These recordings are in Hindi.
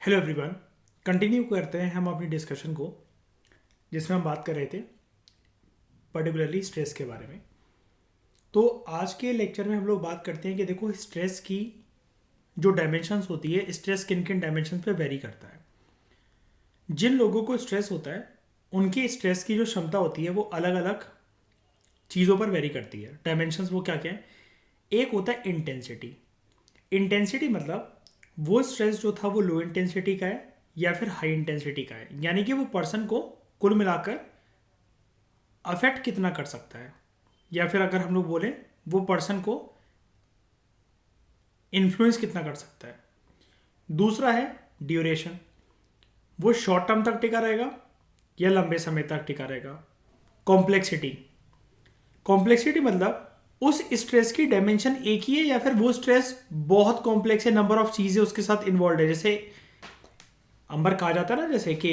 Hello everyone. कंटिन्यू करते हैं हम अपनी डिस्कशन को, जिसमें हम बात कर रहे थे पर्टिकुलरली स्ट्रेस के बारे में। तो आज के लेक्चर में हम लोग बात करते हैं कि देखो स्ट्रेस की जो डायमेंशंस होती है, स्ट्रेस किन किन डायमेंशंस पे वेरी करता है। जिन लोगों को स्ट्रेस होता है उनकी स्ट्रेस की जो क्षमता होती है वो अलग अलग चीज़ों पर वेरी करती है। डायमेंशंस वो क्या क्या है? एक होता है इंटेंसिटी। इंटेंसिटी मतलब वो स्ट्रेस जो था वो लो इंटेंसिटी का है या फिर हाई इंटेंसिटी का है, यानी कि वो पर्सन को कुल मिलाकर अफेक्ट कितना कर सकता है, या फिर अगर हम लोग बोलें वो पर्सन को इन्फ्लुएंस कितना कर सकता है। दूसरा है ड्यूरेशन, वो शॉर्ट टर्म तक टिका रहेगा या लंबे समय तक टिका रहेगा। कॉम्प्लेक्सिटी, कॉम्प्लेक्सिटी मतलब उस स्ट्रेस की डायमेंशन एक ही है या फिर वो स्ट्रेस बहुत कॉम्प्लेक्स है, नंबर ऑफ चीज़ें उसके साथ इन्वॉल्व है। जैसे अंबर कहा जाता है ना, जैसे कि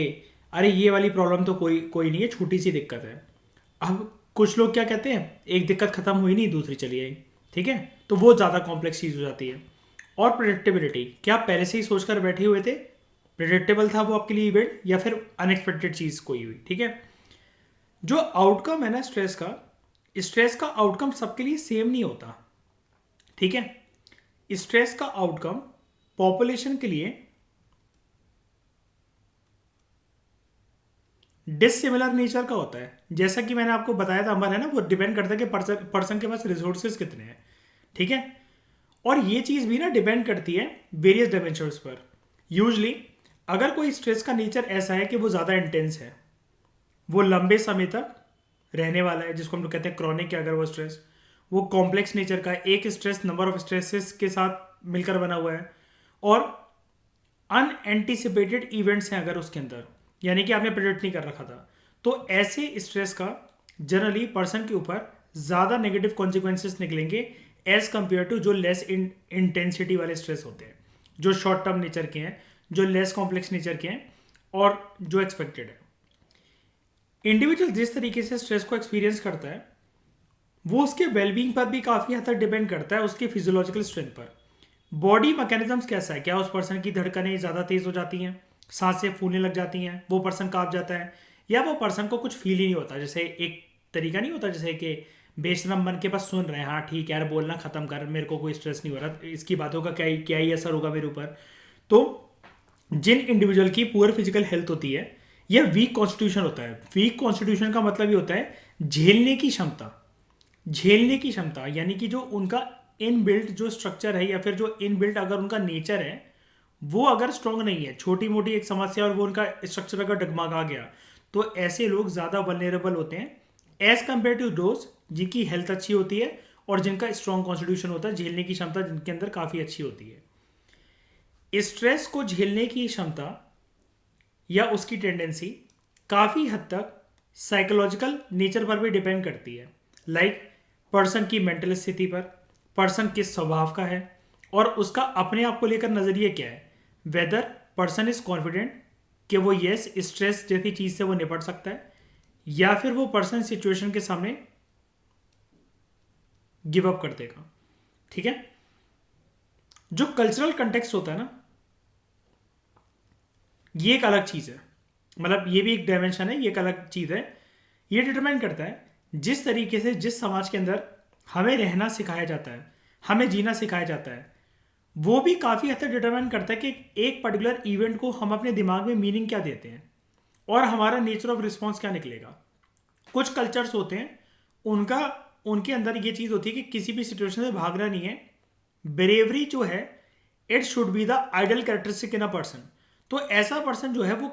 अरे ये वाली प्रॉब्लम तो कोई कोई नहीं है, छोटी सी दिक्कत है। अब कुछ लोग क्या कहते हैं, एक दिक्कत खत्म हुई नहीं दूसरी चली आई, ठीक है, तो वो ज़्यादा कॉम्प्लेक्स चीज़ हो जाती है। और प्रिडिक्टेबिलिटी, क्या आप पहले से ही सोचकर बैठे हुए थे, प्रिडिक्टेबल था वो आपके लिए इवेंट, या फिर अनएक्सपेक्टेड चीज़ कोई हुई, ठीक है। जो आउटकम है ना स्ट्रेस का, स्ट्रेस का आउटकम सबके लिए सेम नहीं होता, ठीक है। स्ट्रेस का आउटकम पॉपुलेशन के लिए डिसिमिलर नेचर का होता है। जैसा कि मैंने आपको बताया था, अंबर है ना, वो डिपेंड करता है कि पर्सन के पास रिसोर्सेज कितने हैं, ठीक है। और ये चीज़ भी ना डिपेंड करती है वेरियस डायमेंशंस पर। यूजली अगर कोई स्ट्रेस का नेचर ऐसा है कि वो ज़्यादा इंटेंस है, वो लंबे समय तक रहने वाला है, जिसको हम लोग कहते हैं क्रॉनिक है, अगर वो स्ट्रेस वो कॉम्प्लेक्स नेचर का है, एक स्ट्रेस नंबर ऑफ स्ट्रेसेस के साथ मिलकर बना हुआ है, और अनएंटिसिपेटेड इवेंट्स हैं अगर उसके अंदर, यानी कि आपने प्रेडिक्ट नहीं कर रखा था, तो ऐसे स्ट्रेस का जनरली पर्सन के ऊपर ज़्यादा नेगेटिव कॉन्सिक्वेंसेस निकलेंगे एज कंपेयर टू जो लेस इंटेंसिटी वाले स्ट्रेस होते हैं, जो शॉर्ट टर्म नेचर के हैं, जो लेस कॉम्प्लेक्स नेचर के हैं, और जो एक्सपेक्टेड है। इंडिविजुअल जिस तरीके से स्ट्रेस को एक्सपीरियंस करता है वो उसके वेलबींग पर भी काफ़ी हद तक डिपेंड करता है, उसके फिजियोलॉजिकल स्ट्रेंथ पर। बॉडी मैकेनिज्म्स कैसा है, क्या उस पर्सन की धड़कनें ज़्यादा तेज़ हो जाती हैं, सांसें फूलने लग जाती हैं, वो पर्सन काँप जाता है, या वो पर्सन को कुछ फील ही नहीं होता। जैसे एक तरीका नहीं होता, जैसे कि बेशरम बन के बस सुन रहे हैं, हाँ ठीक है यार बोलना ख़त्म कर, मेरे को कोई स्ट्रेस नहीं हो रहा, इसकी बातों का क्या ही असर होगा मेरे ऊपर। तो जिन इंडिविजुअल की पुअर फिजिकल हेल्थ होती है, यह वीक कॉन्स्टिट्यूशन होता है। वीक कॉन्स्टिट्यूशन का मतलब ये होता है झेलने की क्षमता। झेलने की क्षमता यानी कि जो उनका इनबिल्ट जो स्ट्रक्चर है, या फिर जो इनबिल्ट अगर उनका नेचर है वो अगर स्ट्रांग नहीं है, छोटी मोटी एक समस्या और वो उनका स्ट्रक्चर अगर डगमगा गया, तो ऐसे लोग ज़्यादा वल्नरेबल होते हैं एज कंपेयर टू दोज जिनकी हेल्थ अच्छी होती है और जिनका स्ट्रांग कॉन्स्टिट्यूशन होता है, झेलने की क्षमता जिनके अंदर काफ़ी अच्छी होती है। स्ट्रेस को झेलने की क्षमता या उसकी टेंडेंसी काफ़ी हद तक साइकोलॉजिकल नेचर पर भी डिपेंड करती है। लाइक पर्सन की मेंटल स्थिति पर, पर्सन किस स्वभाव का है, और उसका अपने आप को लेकर नज़रिया क्या है। वेदर पर्सन इज कॉन्फिडेंट कि वो यस स्ट्रेस जैसी चीज़ से वो निपट सकता है, या फिर वो पर्सन सिचुएशन के सामने गिव अप कर देगा, ठीक है। जो कल्चरल कंटेक्स्ट होता है ना, ये एक अलग चीज़ है, मतलब ये भी एक डायमेंशन है, ये एक अलग चीज़ है। ये डिटरमाइन करता है जिस तरीके से जिस समाज के अंदर हमें रहना सिखाया जाता है, हमें जीना सिखाया जाता है, वो भी काफ़ी हद तक डिटरमाइन करता है कि एक पर्टिकुलर इवेंट को हम अपने दिमाग में मीनिंग क्या देते हैं और हमारा नेचर ऑफ रिस्पॉन्स क्या निकलेगा। कुछ कल्चर्स होते हैं उनका उनके अंदर ये चीज़ होती है कि किसी भी सिचुएशन से भागना नहीं है। ब्रेवरी जो है it should be the ideal characteristic in a person. तो ऐसा पर्सन जो है वो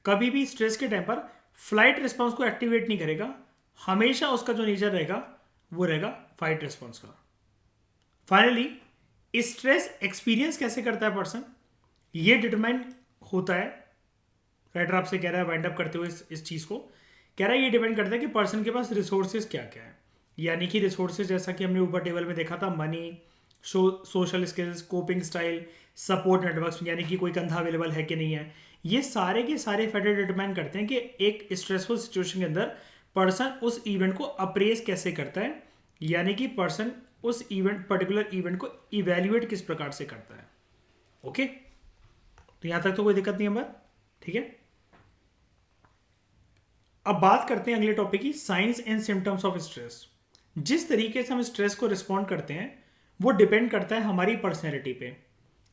कभी भी स्ट्रेस के टाइम पर फ्लाइट रिस्पॉन्स को एक्टिवेट नहीं करेगा, हमेशा उसका जो नेचर रहेगा वो रहेगा फाइट रिस्पॉन्स का। फाइनली स्ट्रेस एक्सपीरियंस कैसे करता है पर्सन, ये डिटरमाइन होता है। राइटर आपसे कह रहा है वाइंड अप करते हुए इस चीज़ को कह रहा है, ये डिपेंड करता है कि पर्सन के पास रिसोर्सेज क्या क्या है। यानी कि रिसोर्सेज जैसा कि हमने ऊपर टेबल में देखा था, money, social skills, coping style, support networks, यानी कि कोई कंधा अवेलेबल है कि नहीं है। ये सारे के सारे फैक्टर डिटरमाइन करते हैं कि एक स्ट्रेसफुल सिचुएशन के अंदर पर्सन उस इवेंट को अप्रेज कैसे करता है, यानी कि पर्सन उस पर्टिकुलर इवेंट को इवेल्युएट किस प्रकार से करता है। ओके। तो यहां तक तो कोई दिक्कत नहीं है बात, ठीक है। अब बात करते हैं अगले टॉपिक की, science and symptoms of stress. जिस तरीके से हम स्ट्रेस को रिस्पॉन्ड करते हैं वो डिपेंड करता है हमारी पर्सनैलिटी पे।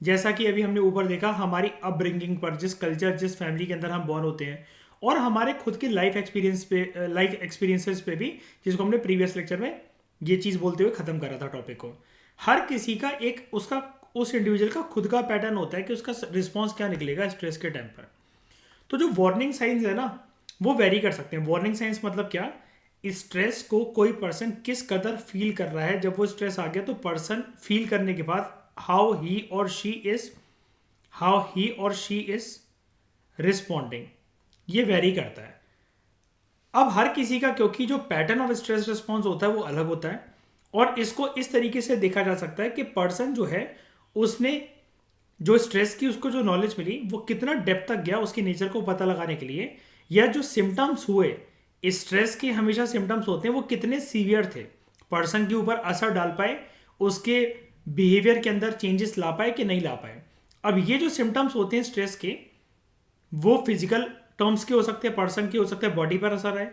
जैसा कि अभी हमने ऊपर देखा, हमारी अपब्रिंगिंग पर, जिस कल्चर जिस फैमिली के अंदर हम बॉर्न होते हैं, और हमारे खुद के लाइफ एक्सपीरियंसेस पे भी, जिसको हमने प्रीवियस लेक्चर में ये चीज़ बोलते हुए ख़त्म करा था टॉपिक को। हर किसी का एक उसका उस इंडिविजुअल का खुद का पैटर्न होता है कि उसका रिस्पॉन्स क्या निकलेगा स्ट्रेस के टाइम पर। तो जो वार्निंग साइंस है ना, वो वेरी कर सकते हैं। वार्निंग साइंस मतलब क्या, स्ट्रेस को कोई पर्सन किस कदर फील कर रहा है। जब वो स्ट्रेस आ गया तो पर्सन फील करने के बाद हाउ ही और शी इज रिस्पॉन्डिंग, ये वेरी करता है। अब हर किसी का, क्योंकि जो पैटर्न ऑफ स्ट्रेस रिस्पॉन्स होता है वो अलग होता है, और इसको इस तरीके से देखा जा सकता है कि पर्सन जो है उसने जो स्ट्रेस की उसको जो नॉलेज मिली वो कितना डेप्थ तक गया उसके नेचर को पता लगाने के लिए, या जो सिम्टम्स हुए स्ट्रेस के, हमेशा सिम्टम्स होते हैं, वो कितने सीवियर थे, पर्सन के ऊपर असर डाल पाए, उसके बिहेवियर के अंदर चेंजेस ला पाए कि नहीं ला पाए। अब ये जो सिम्टम्स होते हैं स्ट्रेस के, वो फिजिकल टर्म्स के हो सकते हैं, पर्सन के हो सकते हैं, बॉडी पर असर आए,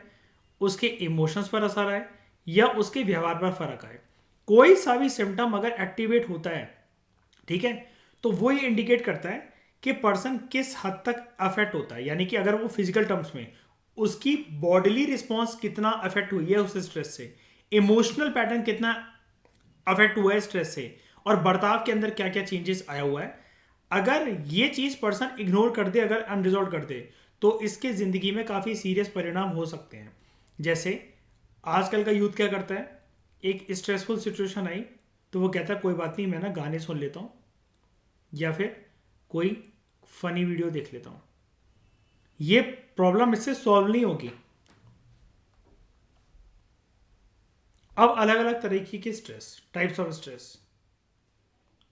उसके इमोशंस पर असर आए, या उसके व्यवहार पर फर्क आए। कोई सा भी सिम्टम अगर एक्टिवेट होता है, ठीक है, तो वो ये इंडिकेट करता है कि पर्सन किस हद तक अफेक्ट होता है। यानी कि अगर वो फिजिकल टर्म्स में उसकी बॉडीली रिस्पॉन्स कितना अफेक्ट हुई है उस स्ट्रेस से, इमोशनल पैटर्न कितना अफेक्ट हुआ है स्ट्रेस से, और बर्ताव के अंदर क्या क्या चेंजेस आया हुआ है, अगर ये चीज पर्सन इग्नोर कर दे, अगर अनरिजॉल्व कर दे, तो इसके जिंदगी में काफी सीरियस परिणाम हो सकते हैं। जैसे आजकल का यूथ क्या करता है, एक स्ट्रेसफुल सिचुएशन आई तो वो कहता है कोई बात नहीं, मैं ना गाने सुन लेता हूँ या फिर कोई फनी वीडियो देख लेता हूँ, ये प्रॉब्लम इससे सॉल्व नहीं होगी। अब अलग अलग तरीके के stress, types of stress,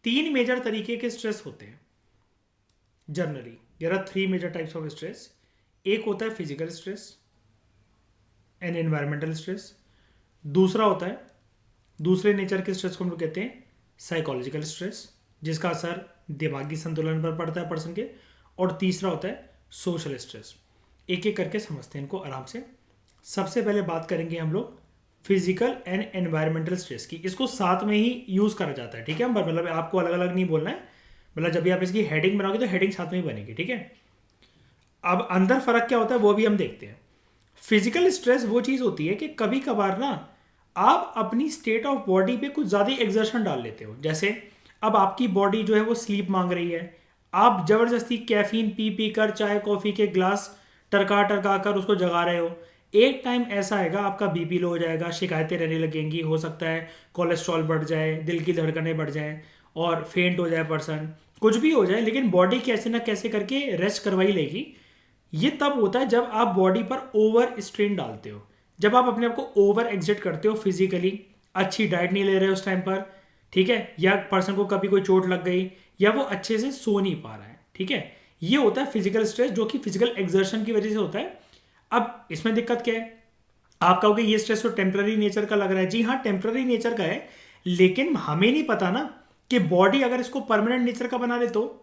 3 major तरीके के स्ट्रेस होते हैं generally. There are 3 major types of stress. एक होता है physical stress and environmental stress. दूसरा होता है, दूसरे नेचर के स्ट्रेस को हम लोग कहते हैं साइकोलॉजिकल स्ट्रेस, जिसका असर दिमागी संतुलन पर पड़ता है पर्सन के। और तीसरा होता है सोशल स्ट्रेस। एक एक करके समझते हैं इनको आराम से। सबसे पहले बात करेंगे हम लोग फिजिकल एंड एनवायरमेंटल स्ट्रेस की। इसको साथ में ही यूज़ करा जाता है, ठीक है। मतलब आपको अलग अलग नहीं बोलना है, मतलब जब भी आप इसकी हेडिंग बनाओगे तो हेडिंग साथ में ही बनेगी, ठीक है। अब अंदर फर्क क्या होता है वो भी हम देखते हैं। फिजिकल स्ट्रेस वो चीज़ होती है कि कभी कभार ना आप अपनी स्टेट ऑफ बॉडी पे कुछ ज़्यादा एक्सर्शन डाल लेते हो। जैसे अब आपकी बॉडी जो है वो स्लीप मांग रही है, आप जबरदस्ती कैफीन पी पी कर, चाय कॉफ़ी के ग्लास टरका टरका कर उसको जगा रहे हो। एक टाइम ऐसा आएगा आपका बीपी लो हो जाएगा, शिकायतें रहने लगेंगी, हो सकता है कोलेस्ट्रॉल बढ़ जाए, दिल की धड़कनें बढ़ जाएं और फेंट हो जाए पर्सन, कुछ भी हो जाए, लेकिन बॉडी कैसे ना कैसे करके रेस्ट करवाई लेगी। ये तब होता है जब आप बॉडी पर ओवर स्ट्रेन डालते हो, जब आप अपने आप को ओवर एग्जिट करते हो फिजिकली, अच्छी डाइट नहीं ले रहे हो उस टाइम पर, ठीक है, या पर्सन को कभी कोई चोट लग गई, या वो अच्छे से सो नहीं पा रहा है, ठीक है। ये होता है फिजिकल स्ट्रेस, जो कि फिजिकल एक्सर्शन की वजह से होता है। अब इसमें दिक्कत क्या है, आप कहोगे ये स्ट्रेस तो टेम्पररी नेचर का लग रहा है। जी हाँ, टेम्पररी नेचर का है, लेकिन हमें नहीं पता ना कि बॉडी अगर इसको परमानेंट नेचर का बना ले तो।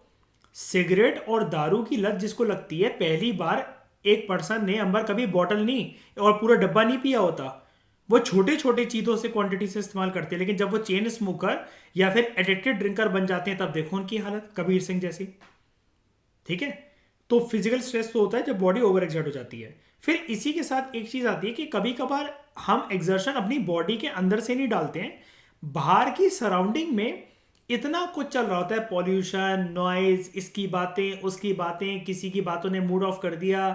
सिगरेट और दारू की लत जिसको लगती है, पहली बार एक पर्सन ने अंबर कभी बॉटल नहीं और पूरा डब्बा नहीं पिया होता, वो छोटे छोटे चीजों से क्वांटिटी से इस्तेमाल करते हैं। लेकिन जब वो चेन स्मोकर या फिर एडिक्टेड ड्रिंकर बन जाते हैं, तब देखो उनकी हालत, कबीर सिंह जैसी, ठीक है। तो फिजिकल स्ट्रेस तो होता है जब बॉडी ओवर एक्सर्ट हो जाती है। फिर इसी के साथ एक चीज आती है कि कभी कभार हम एक्सर्शन अपनी बॉडी के अंदर से नहीं डालते हैं, बाहर की सराउंडिंग में इतना कुछ चल रहा होता है, पॉल्यूशन, नॉइज, इसकी बातें उसकी बातें, किसी की बातों ने मूड ऑफ कर दिया,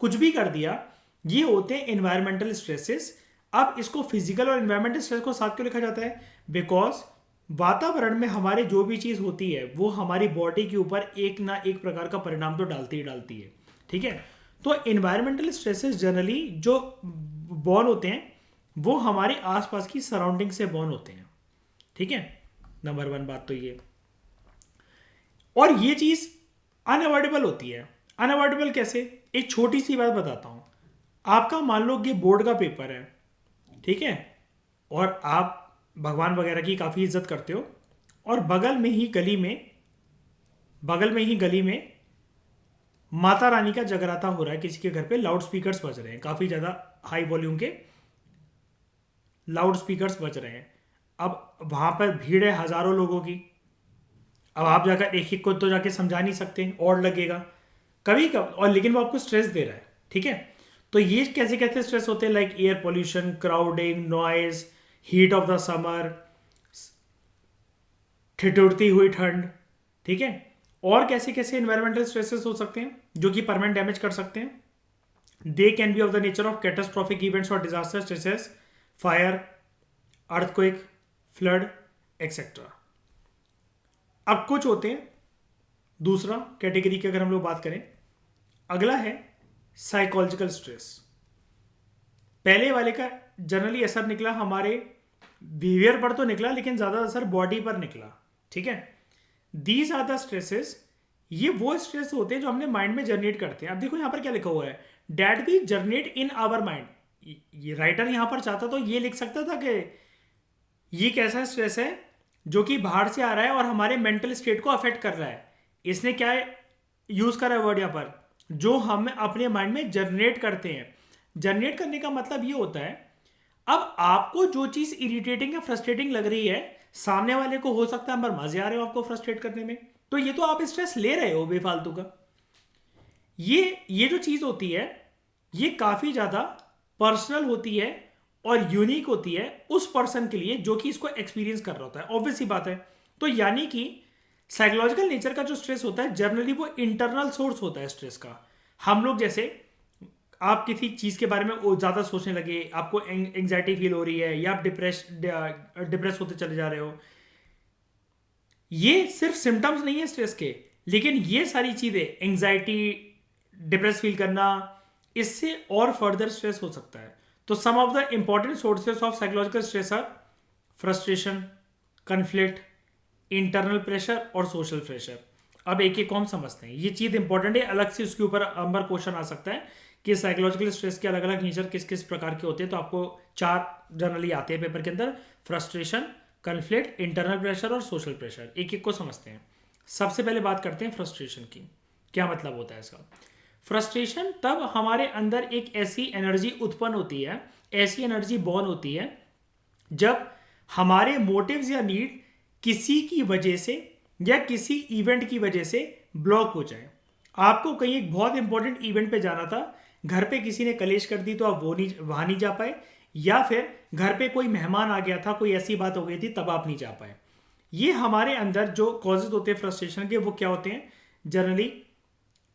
कुछ भी कर दिया, ये होते हैं एनवायरमेंटल स्ट्रेसेस। अब इसको फिजिकल और एनवायरमेंटल स्ट्रेस को साथ क्यों लिखा जाता है, बिकॉज वातावरण में हमारे जो भी चीज होती है वो हमारी बॉडी के ऊपर एक ना एक प्रकार का परिणाम तो डालती ही डालती है, ठीक है। तो एनवायरमेंटल स्ट्रेसेस जनरली जो बॉर्न होते हैं वो हमारे आसपास की सराउंडिंग से बॉर्न होते हैं, ठीक है। नंबर 1 बात तो ये, और ये चीज अनअवॉइडेबल होती है। अनअवॉइडेबल कैसे, एक छोटी सी बात बताता हूं। आपका मान लो कि बोर्ड का पेपर है, ठीक है, और आप भगवान वगैरह की काफ़ी इज्जत करते हो, और बगल में ही गली में माता रानी का जगराता हो रहा है किसी के घर पे, लाउड स्पीकर्स बज रहे हैं, काफ़ी ज़्यादा हाई वॉल्यूम के लाउड स्पीकर्स बज रहे हैं। अब वहाँ पर भीड़ है हज़ारों लोगों की। अब आप जाकर एक एक को तो जाके समझा नहीं सकते, और लगेगा कभी कभी, और लेकिन वो आपको स्ट्रेस दे रहा है, ठीक है। तो ये कैसे कैसे स्ट्रेस होते हैं, like air pollution, crowding, noise, heat of the summer, ठिठुरती हुई ठंड, ठीक है। और कैसे कैसे इन्वायरमेंटल स्ट्रेसेस हो सकते हैं जो कि परमानेंट डैमेज कर सकते हैं। They can be of the nature of catastrophic events और डिजास्टर्स जैसे फायर, अर्थक्वेक, फ्लड, एक्सेट्रा। अब कुछ होते हैं दूसरा कैटेगरी की, अगर हम लोग बात करें, अगला है साइकोलॉजिकल स्ट्रेस। पहले वाले का जनरली असर निकला हमारे बिहेवियर पर तो निकला, लेकिन ज़्यादा असर बॉडी पर निकला, ठीक है। दीज आर द स्ट्रेसेस, ये वो स्ट्रेस होते हैं जो हमने माइंड में जनरेट करते हैं। अब देखो यहाँ पर क्या लिखा हुआ है, that we generate in our mind. ये राइटर यहाँ पर चाहता तो ये लिख सकता था कि ये कैसा स्ट्रेस है जो कि बाहर से आ रहा है और हमारे मेंटल स्टेट को अफेक्ट कर रहा है। इसने क्या यूज करा है वर्ड यहाँ पर, जो हम अपने माइंड में जनरेट करते हैं। जनरेट करने का मतलब ये होता है, अब आपको जो चीज इरिटेटिंग या फ्रस्ट्रेटिंग लग रही है, सामने वाले को हो सकता है अंदर मजे आ रहे हो आपको फ्रस्ट्रेट करने में, तो ये तो आप स्ट्रेस ले रहे हो बेफालतू का। ये जो चीज होती है ये काफी ज्यादा पर्सनल होती है और यूनिक होती है उस पर्सन के लिए जो कि इसको एक्सपीरियंस कर रहा होता है, ऑब्वियस सी बात है। तो यानी कि साइकोलॉजिकल नेचर का जो स्ट्रेस होता है जनरली वो इंटरनल सोर्स होता है स्ट्रेस का। हम लोग जैसे आप किसी चीज़ के बारे में ज़्यादा सोचने लगे, आपको एंग्जाइटी फील हो रही है, या आप डिप्रेस होते चले जा रहे हो, ये सिर्फ सिम्टम्स नहीं है स्ट्रेस के, लेकिन ये सारी चीज़ें एंग्जाइटी, डिप्रेस फील करना, इससे और फर्दर स्ट्रेस हो सकता है। तो some of the important sources of psychological stress are frustration, conflict, internal pressure और सोशल प्रेशर। अब एक एक को हम समझते हैं, ये चीज़ इंपॉर्टेंट है, अलग से उसके ऊपर नंबर क्वेश्चन आ सकता है कि साइकोलॉजिकल स्ट्रेस के अलग अलग नेचर किस किस प्रकार के होते हैं। तो आपको 4 जनरली आते हैं पेपर के अंदर, फ्रस्ट्रेशन, कन्फ्लिक्ट, इंटरनल प्रेशर और सोशल प्रेशर। एक एक को समझते हैं। सबसे पहले बात करते हैं फ्रस्ट्रेशन की, क्या मतलब होता है इसका। फ्रस्ट्रेशन तब हमारे अंदर एक ऐसी एनर्जी उत्पन्न होती है, ऐसी एनर्जी बॉर्न होती है, जब हमारे मोटिव्स या नीड किसी की वजह से या किसी इवेंट की वजह से ब्लॉक हो जाए। आपको कहीं एक बहुत इंपॉर्टेंट इवेंट पे जाना था, घर पे किसी ने कलेश कर दी तो आप वहां नहीं जा पाए, या फिर घर पे कोई मेहमान आ गया था, कोई ऐसी बात हो गई थी तब आप नहीं जा पाए। ये हमारे अंदर जो कॉजेज होते हैं फ्रस्ट्रेशन के, वो क्या होते हैं जनरली,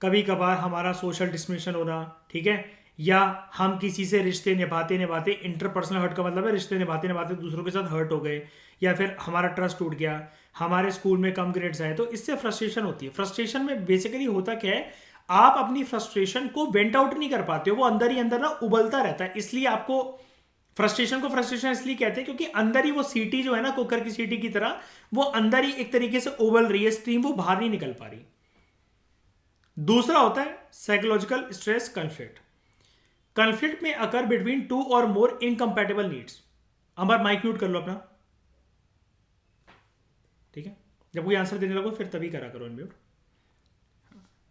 कभी कभार हमारा सोशल डिस्मिशन होना, ठीक है, या हम किसी से रिश्ते निभाते निभाते, इंटरपर्सनल हर्ट का मतलब है रिश्ते निभाते निभाते दूसरों के साथ हर्ट हो गए, या फिर हमारा ट्रस्ट टूट गया, हमारे स्कूल में कम ग्रेड्स आए, तो इससे फ्रस्ट्रेशन होती है। फ्रस्ट्रेशन में बेसिकली होता क्या है, आप अपनी फ्रस्ट्रेशन को वेंट आउट नहीं कर पाते हो, वो अंदर ही अंदर ना उबलता रहता है। इसलिए आपको फ्रस्ट्रेशन को फ्रस्ट्रेशन इसलिए कहते हैं क्योंकि अंदर ही वो सीटी जो है ना, कुकर की सीटी की तरह, वो अंदर ही एक तरीके से उबल रही है, स्ट्रीम वो बाहर नहीं निकल पा रही। दूसरा होता है साइकोलॉजिकल स्ट्रेस कन्फ्लिक्ट। कन्फ्लिक्ट में अकर बिटवीन 2 और मोर इनकम्पैटिबल नीड्स। अमर माइक म्यूट कर लो अपना, ठीक है, जब कोई आंसर देने लगो फिर तभी करा करो अनम्यूट।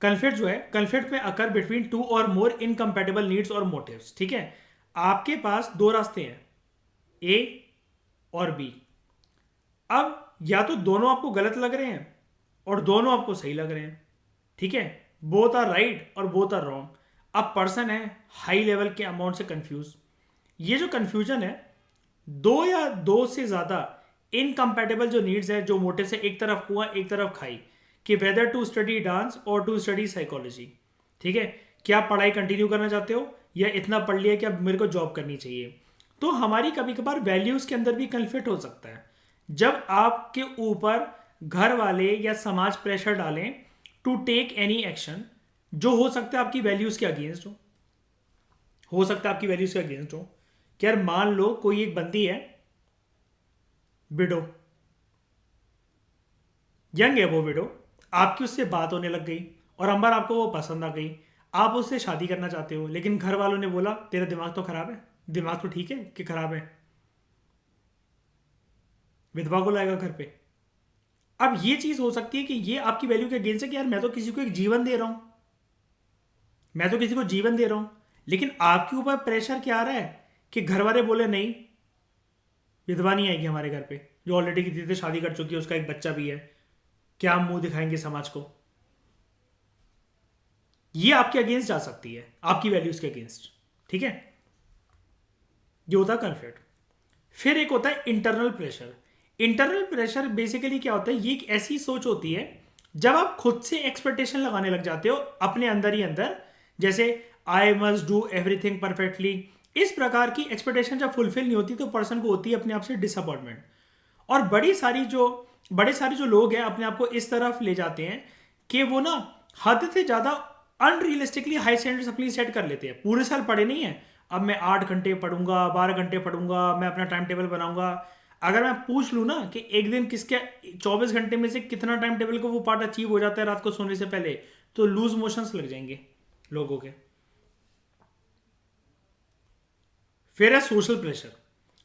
कन्फ्लिक्ट जो है, कन्फ्लिक्ट में अकर बिटवीन 2 और मोर इनकम्पैटिबल नीड्स और मोटिव्स, ठीक है। आपके पास 2 रास्ते हैं, ए और बी। अब या तो दोनों आपको गलत लग रहे हैं और दोनों आपको सही लग रहे हैं, ठीक है, बोथ आर राइट और बोथ आर रॉन्ग। अब पर्सन है हाई लेवल के अमाउंट से कंफ्यूज। ये जो कंफ्यूजन है, 2 या 2 से ज्यादा इनकम्पैटिबल जो नीड्स है, जो मोटिव से, एक तरफ कुआं एक तरफ खाई, कि वेदर टू स्टडी डांस और टू स्टडी साइकोलॉजी, ठीक है, क्या पढ़ाई कंटिन्यू करना चाहते हो या इतना पढ़ लिया कि अब मेरे को जॉब करनी चाहिए। तो हमारी कभी कभार वैल्यूज के अंदर भी कन्फ्लिक्ट हो सकता है, जब आपके ऊपर घर वाले या समाज प्रेशर डालें टू टेक एनी एक्शन जो हो सकता है आपकी वैल्यूज के अगेंस्ट हो सकता है आपकी वैल्यूज के अगेंस्ट हो। क्या मान लो कोई एक बंदी है, विडो, यंग है वो विडो, आपकी उससे बात होने लग गई और अंबर आपको वो पसंद आ गई, आप उससे शादी करना चाहते हो, लेकिन घर वालों ने बोला तेरा दिमाग तो खराब है, दिमाग तो ठीक है कि खराब है, विधवा को लाएगा घर पे। अब ये चीज हो सकती है कि ये आपकी वैल्यू के अगेंस्ट है कि यार मैं तो किसी को एक जीवन दे रहा हूं, मैं तो किसी को जीवन दे रहा हूं, लेकिन आपके ऊपर प्रेशर क्या आ रहा है कि घर वाले बोले नहीं, विधवा नहीं आएगी हमारे घर पे, जो ऑलरेडी किसी से शादी कर चुकी है, उसका एक बच्चा भी है, क्या हम मुंह दिखाएंगे समाज को। ये आपके अगेंस्ट जा सकती है, आपकी वैल्यूज के अगेंस्ट। ठीक है, ये होता है कॉन्फ्लिक्ट। फिर एक होता है internal pressure. Internal pressure basically क्या होता है, ये एक ऐसी सोच होती है जब आप खुद से एक्सपेक्टेशन लगाने लग जाते हो अपने अंदर ही अंदर, जैसे I must do everything perfectly. इस प्रकार की एक्सपेक्टेशन जब फुलफिल नहीं होती तो पर्सन को होती है अपने आप से डिसअपॉइंटमेंट। और बड़े सारे जो लोग हैं अपने आप को इस तरफ ले जाते हैं कि वो ना हद से ज़्यादा अनरियलिस्टिकली हाई स्टैंडर्ड्स अपनी सेट कर लेते हैं। पूरे साल पढ़े नहीं है, अब मैं 8 घंटे पढ़ूंगा, 12 घंटे पढ़ूंगा, मैं अपना टाइम टेबल बनाऊंगा। अगर मैं पूछ लूँ ना कि एक दिन किसके 24 घंटे में से कितना टाइम टेबल को वो पार्ट अचीव हो जाता है रात को सोने से पहले, तो लूज मोशंस लग जाएंगे लोगों के। फिर है सोशल प्रेशर।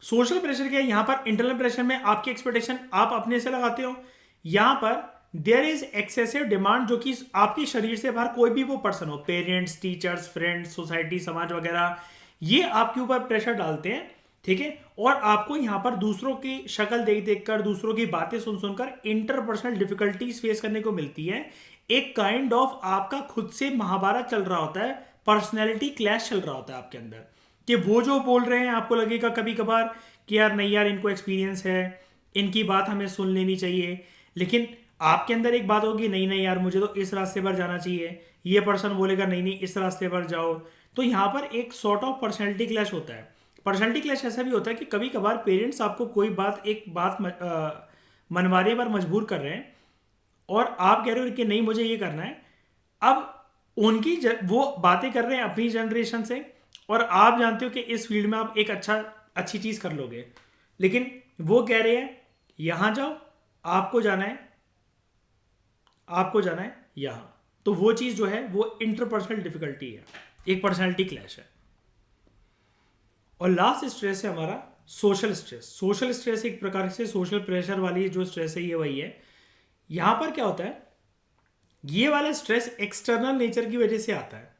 सोशल प्रेशर क्या है, यहां पर इंटरनल प्रेशर में आपकी एक्सपेक्टेशन आप अपने से लगाते हो, यहां पर देयर इज एक्सेसिव डिमांड, जो कि आपके शरीर से बाहर कोई भी वो पर्सन हो, पेरेंट्स, टीचर्स, फ्रेंड्स, सोसाइटी, समाज वगैरह, ये आपके ऊपर प्रेशर डालते हैं। ठीक है, और आपको यहां पर दूसरों की शक्ल देख देख कर, दूसरों की बातें सुन सुनकर इंटरपर्सनल डिफिकल्टीज फेस करने को मिलती है। एक काइंड ऑफ आपका खुद से महाभारत चल रहा होता है, पर्सनैलिटी क्लैश चल रहा होता है आपके अंदर, कि वो जो बोल रहे हैं आपको लगेगा कभी कभार कि यार नहीं यार, इनको एक्सपीरियंस है, इनकी बात हमें सुन लेनी चाहिए। लेकिन आपके अंदर एक बात होगी, नहीं नहीं यार, मुझे तो इस रास्ते पर जाना चाहिए। ये पर्सन बोलेगा नहीं नहीं, इस रास्ते पर जाओ। तो यहाँ पर एक सॉर्ट ऑफ पर्सनैलिटी क्लैश होता है। पर्सनैलिटी क्लैश ऐसा भी होता है कि कभी कभार पेरेंट्स आपको कोई बात मनवाने पर मजबूर कर रहे हैं और आप कह रहे हो कि नहीं मुझे ये करना है। अब वो बातें कर रहे हैं अपनी जनरेशन से, और आप जानते हो कि इस फील्ड में आप एक अच्छी चीज़ कर लोगे, लेकिन वो कह रहे हैं यहाँ जाओ, आपको जाना है, यहाँ। तो वो चीज़ जो है वो इंटरपर्सनल डिफिकल्टी है, एक पर्सनैलिटी क्लैश है। और लास्ट स्ट्रेस है हमारा सोशल स्ट्रेस। सोशल स्ट्रेस एक प्रकार से सोशल प्रेशर वाली जो स्ट्रेस है ये वही है। यहां पर क्या होता है, ये वाला स्ट्रेस एक्सटर्नल नेचर की वजह से आता है,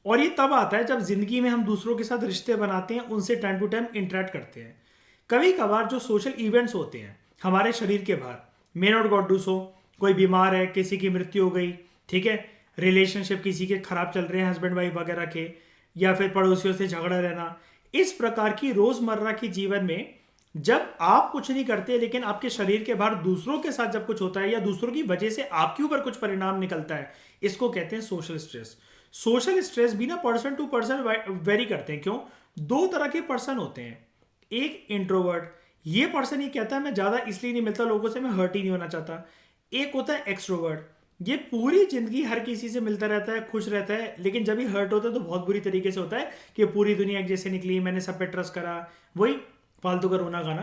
और ये तब आता है जब जिंदगी में हम दूसरों के साथ रिश्ते बनाते हैं, उनसे टाइम टू टाइम इंटरेक्ट करते हैं। कभी कभार जो सोशल इवेंट्स होते हैं हमारे शरीर के बाहर, may not God do so, कोई बीमार है, किसी की मृत्यु हो गई, ठीक है, रिलेशनशिप किसी के खराब चल रहे हैं, हस्बैंड वाइफ वगैरह के, या फिर पड़ोसियों से झगड़ा रहना, इस प्रकार की रोजमर्रा की जीवन में जब आप कुछ नहीं करते लेकिन आपके शरीर के बाहर दूसरों के साथ जब कुछ होता है या दूसरों की वजह से आपके ऊपर कुछ परिणाम निकलता है, इसको कहते हैं सोशल स्ट्रेस। सोशल स्ट्रेस भी ना पर्सन टू पर्सन वेरी करते हैं। क्यों? दो तरह के पर्सन होते हैं। एक इंट्रोवर्ट, ये पर्सन ये कहता है मैं ज्यादा इसलिए नहीं मिलता लोगों से, मैं हर्ट ही नहीं होना चाहता। एक होता है एक्सट्रोवर्ट, ये पूरी जिंदगी हर किसी से मिलता रहता है, खुश रहता है, लेकिन जब भी हर्ट होता है तो बहुत बुरी तरीके से होता है कि पूरी दुनिया एक जैसे निकली, मैंने सब पे ट्रस्ट करा, वही फालतू का रोना गाना।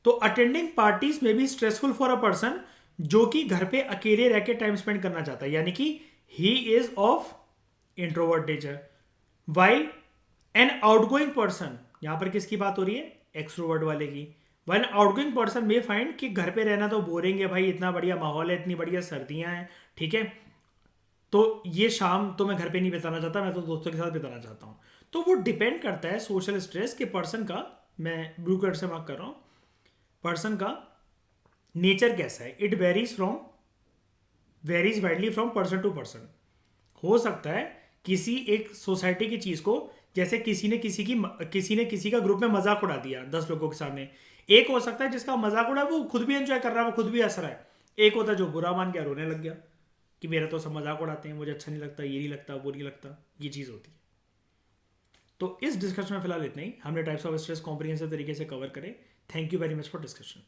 तो अटेंडिंग पार्टीज में भी स्ट्रेसफुल फॉर अ पर्सन जो कि घर पे अकेले रह के टाइम स्पेंड करना चाहता है, यानी कि he is of introvert nature. While an outgoing person, यहां पर किसकी बात हो रही है? एक्सट्रोवर्ट वाले की। While outgoing person may find कि घर पे रहना तो बोरिंग है भाई, इतना बढ़िया माहौल है, इतनी बढ़िया सर्दियां हैं, ठीक है, तो ये शाम तो मैं घर पे नहीं बिताना चाहता, मैं तो दोस्तों के साथ बिताना चाहता हूँ। तो वो डिपेंड करता है सोशल स्ट्रेस के पर्सन का, मैं ब्लू कलर से मार्क कर रहा हूँ, पर्सन का नेचर कैसा है। It varies widely from person to person. हो सकता है किसी एक सोसाइटी की चीज को, जैसे किसी ने किसी का ग्रुप में मजाक उड़ा दिया 10 लोगों के सामने, एक हो सकता है जिसका मजाक उड़ा वो खुद भी एंजॉय कर रहा है, वो खुद भी हंस रहा है। एक होता है जो बुरा मान गया, रोने लग गया कि मेरा तो सब मजाक उड़ाते हैं, मुझे अच्छा नहीं लगता, ये नहीं लगता, वो नहीं लगता। ये चीज़ होती है। तो इस डिस्कशन में फिलहाल इतना ही। हमने टाइप्स ऑफ स्ट्रेस कॉम्प्रिहेंसिव तरीके से कवर करे। Thank you very much for discussion.